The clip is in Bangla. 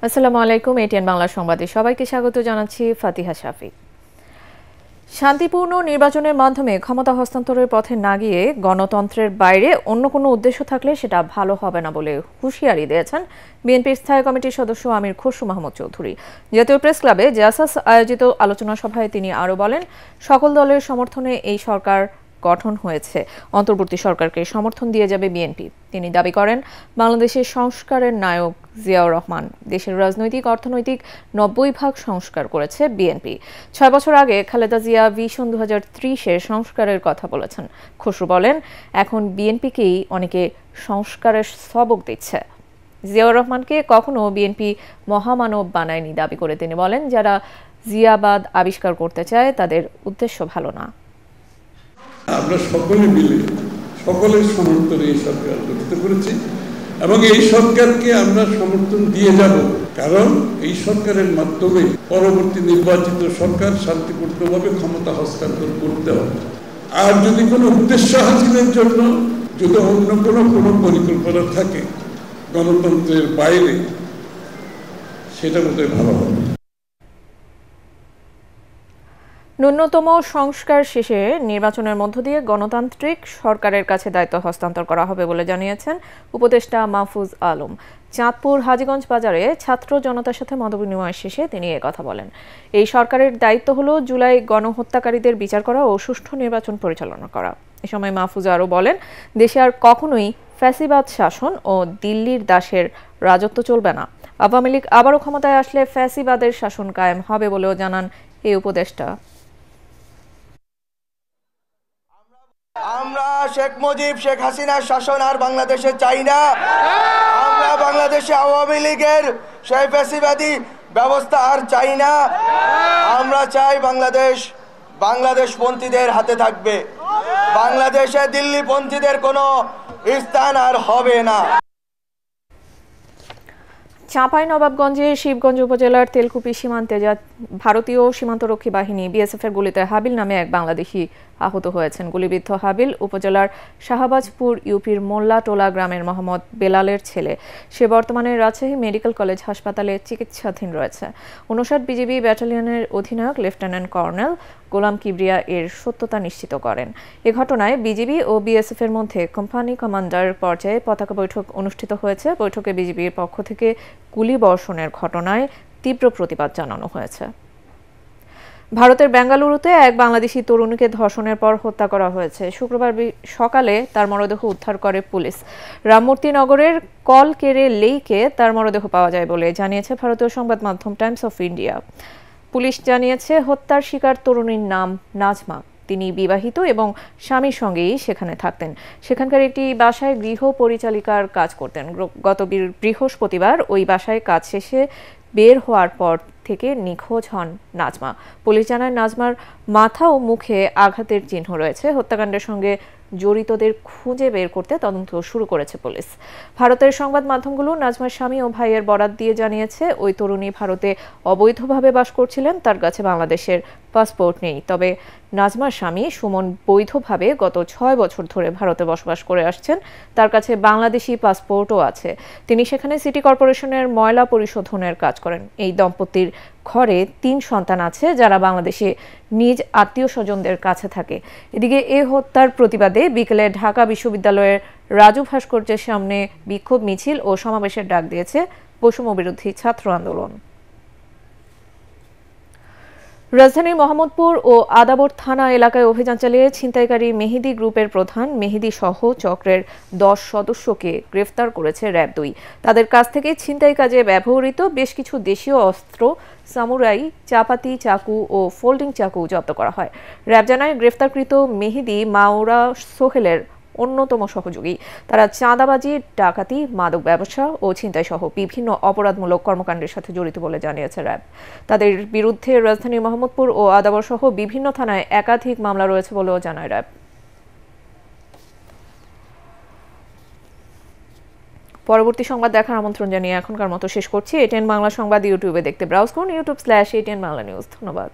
আসসালামু আলাইকুম। এটিএন বাংলা সংবাদে সবাইকে স্বাগত জানাচ্ছি ফাতিহা শাফি। শান্তিপূর্ণ নির্বাচনের মাধ্যমে ক্ষমতা হস্তান্তরের পথে না গিয়ে গণতন্ত্রের বাইরে অন্য কোনো উদ্দেশ্য থাকলে সেটা ভালো হবে না বলে হুঁশিয়ারি দিয়েছেন বিএনপির স্থায়ী কমিটির সদস্য আমির খসরু মাহমুদ চৌধুরী। জাতীয় প্রেস ক্লাবে জাসাস আয়োজিত আলোচনা সভায় তিনি আরও বলেন, সকল দলের সমর্থনে এই সরকার গঠন হয়েছে, অন্তর্বর্তী সরকারকে সমর্থন দিয়ে যাবে বিএনপি। তিনি দাবি করেন, বাংলাদেশের সংস্কারের নায়ক জিয়াউর রহমান। দেশের রাজনৈতিক অর্থনৈতিক 90% সংস্কার করেছে বিএনপি। 6 বছর আগে খালেদা জিয়া ভিশন 2030-এর সংস্কারের কথা বলেছেন। খসরু বলেন, এখন বিএনপিকেই অনেকে সংস্কারের সবক দিচ্ছে। জিয়াউর রহমানকে কখনো বিএনপি মহামানব বানায়নি দাবি করে তিনি বলেন, যারা জিয়াবাদ আবিষ্কার করতে চায় তাদের উদ্দেশ্য ভালো না। আমরা সকলে মিলে সকলের সমর্থনে এই সরকার গঠিত করেছি এবং এই সরকারকে আমরা সমর্থন দিয়ে যাব, কারণ এই সরকারের মাধ্যমে পরবর্তী নির্বাচিত সরকার শান্তিপূর্ণভাবে ক্ষমতা হস্তান্তর করতে হবে। আর যদি কোনো উদ্দেশ্য হাসিলের জন্য যদি অন্য কোনো পরিকল্পনা থাকে গণতন্ত্রের বাইরে, সেটা বোধহয় ভালো হবে। ন্যূনতম সংস্কার শেষে নির্বাচনের মধ্য দিয়ে গণতান্ত্রিক সরকারের কাছে দায়িত্ব হস্তান্তর করা হবে বলে জানিয়েছেন উপদেষ্টা মাহফুজ আলম। চাঁদপুর হাজীগঞ্জ বাজারে ছাত্র জনতার সাথে মতবিনিময় শেষে তিনি কথা বলেন। এই সরকারের দায়িত্ব হলো জুলাই গণহত্যাকারীদের বিচার করা ও সুষ্ঠু নির্বাচন পরিচালনা করা। এ সময় মাহফুজ আরও বলেন, দেশে আর কখনোই ফ্যাসিবাদ শাসন ও দিল্লির দাসের রাজত্ব চলবে না। আওয়ামী লীগ আবারও ক্ষমতায় আসলে ফ্যাসিবাদের শাসন কায়েম হবে বলেও জানান এই উপদেষ্টা। আমরা শেখ মুজিব শেখ হাসিনার শাসন আর বাংলাদেশে চাই না। আমরা বাংলাদেশে আওয়ামী লীগের সেই ফ্যাসিবাদী ব্যবস্থা আর চাই না। আমরা চাই বাংলাদেশ পন্থীদের হাতে থাকবে। বাংলাদেশে দিল্লি পন্থীদের কোনো স্থান আর হবে না। চাঁপাইনবাবগঞ্জের শিবগঞ্জ উপজেলার তেলকুপি সীমান্তে ভারতীয় সীমান্তরক্ষী বাহিনী বিএসএফের গুলিতে হাবিল নামে এক বাংলাদেশি আহত হয়েছেন। গুলিবিদ্ধ হাবিল উপজেলার শাহবাজপুর ইউপির মোল্লাটোলা গ্রামের মোহাম্মদ বেলালের ছেলে। সে বর্তমানে রাজশাহী মেডিকেল কলেজ হাসপাতালে চিকিৎসাধীন রয়েছে। 59 বিজিবি ব্যাটালিয়নের অধিনায়ক লেফটেন্যান্ট কর্নেল গোলাম কিবরিয়া এর সত্যতা নিশ্চিত করেন। এ ঘটনায় বিজিবি ও বিএসএফ এর মধ্যে কোম্পানি কমান্ডার পর্যায়ে পতাকা বৈঠক অনুষ্ঠিত হয়েছে। বৈঠকে বিজিবির পক্ষ থেকে গুলি বর্ষণের ঘটনায় তীব্র প্রতিবাদ জানানো হয়েছে। ভারতের বেঙ্গালুরুতে এক বাংলাদেশি তরুণীকে ধর্ষণের পর হত্যা করা হয়েছে। শুক্রবার সকালে তার মরদেহ উদ্ধার করে পুলিশ। রামমূর্তি নগরের কলকেরে লেইকে তার মরদেহ পাওয়া যায় বলে জানিয়েছে ভারতীয় সংবাদ মাধ্যম টাইমস অফ ইন্ডিয়া। পুলিশ জানিয়েছে, হত্যার শিকার তরুণীর নাম নাজমা। তিনি বিবাহিত এবং স্বামীর সঙ্গেই সেখানে থাকতেন। সেখানকার একটি বাসায় গৃহ পরিচালিকার কাজ করতেন। গত বৃহস্পতিবার ওই বাসায় কাজ শেষে বের হওয়ার পর থেকে নিখোঁজ হন নাজমা। পুলিশ জানায়, নাজমার মাথা ও মুখে আঘাতের চিহ্ন রয়েছে। হত্যাকাণ্ডের সঙ্গে জড়িতদের খুঁজে বের করতে তদন্ত শুরু করেছে পুলিশ। ভারতের সংবাদ মাধ্যমগুলো নাজমার স্বামী ও ভাইয়ের বরাত দিয়ে জানিয়েছে, ওই তরুণী ভারতে অবৈধভাবে বাস করছিলেন। তার কাছে বাংলাদেশের পাসপোর্ট নেই। তবে নাজমার স্বামী সুমন বৈধভাবে গত 6 বছর ধরে ভারতে বসবাস করে আসছেন। তার কাছে বাংলাদেশি পাসপোর্টও আছে। তিনি সেখানে সিটি কর্পোরেশনের ময়লা পরিশোধনের কাজ করেন। এই দম্পতির ঘরে 3 সন্তান আছে, যারা বাংলাদেশে নিজ আত্মীয় স্বজনদের কাছে থাকে। এদিকে এ হত্যার প্রতিবাদে বিকেলে ঢাকা বিশ্ববিদ্যালয়ের রাজু ভাস্কর্যের সামনে বিক্ষোভ মিছিল ও সমাবেশের ডাক দিয়েছে বৈষম্য বিরোধী ছাত্র আন্দোলন। রাজধানীর মোহাম্মদপুর ও আদাবর থানা এলাকায় অভিযান চালিয়ে ছিনতাইকারী মেহেদি গ্রুপের প্রধান মেহেদি সহ চক্রের 10 সদস্যকে গ্রেফতার করেছে র্যাব 2। তাদের কাছ থেকে ছিনতাই কাজে ব্যবহৃত বেশ কিছু দেশীয় অস্ত্র, সামুরাই, চাপাতি, চাকু ও ফোল্ডিং চাকু জব্দ করা হয়। র্যাব জানায়, গ্রেফতারকৃত মেহেদি মাওরা সোহেলের অন্যতম সহযোগী। তারা চাঁদাবাজি, ডাকাতি, মাদক ব্যবসা ও ছিনতাই সহ বিভিন্ন অপরাধমূলক কর্মকাণ্ডের সাথে জড়িত বলে জানিয়েছে র্যাব। তাদের বিরুদ্ধে রাজধানীর মোহাম্মদপুর ও আদাবর সহ বিভিন্ন থানায় একাধিক মামলা রয়েছে বলেও জানায় র্যাব। পরবর্তী সংবাদ দেখার আমন্ত্রণ জানিয়ে এখনকার মতো শেষ করছি। এটিএন বাংলা সংবাদ ইউটিউবে দেখতে ব্রাউজ করুন youtube/ATN বাংলা নিউজ। ধন্যবাদ।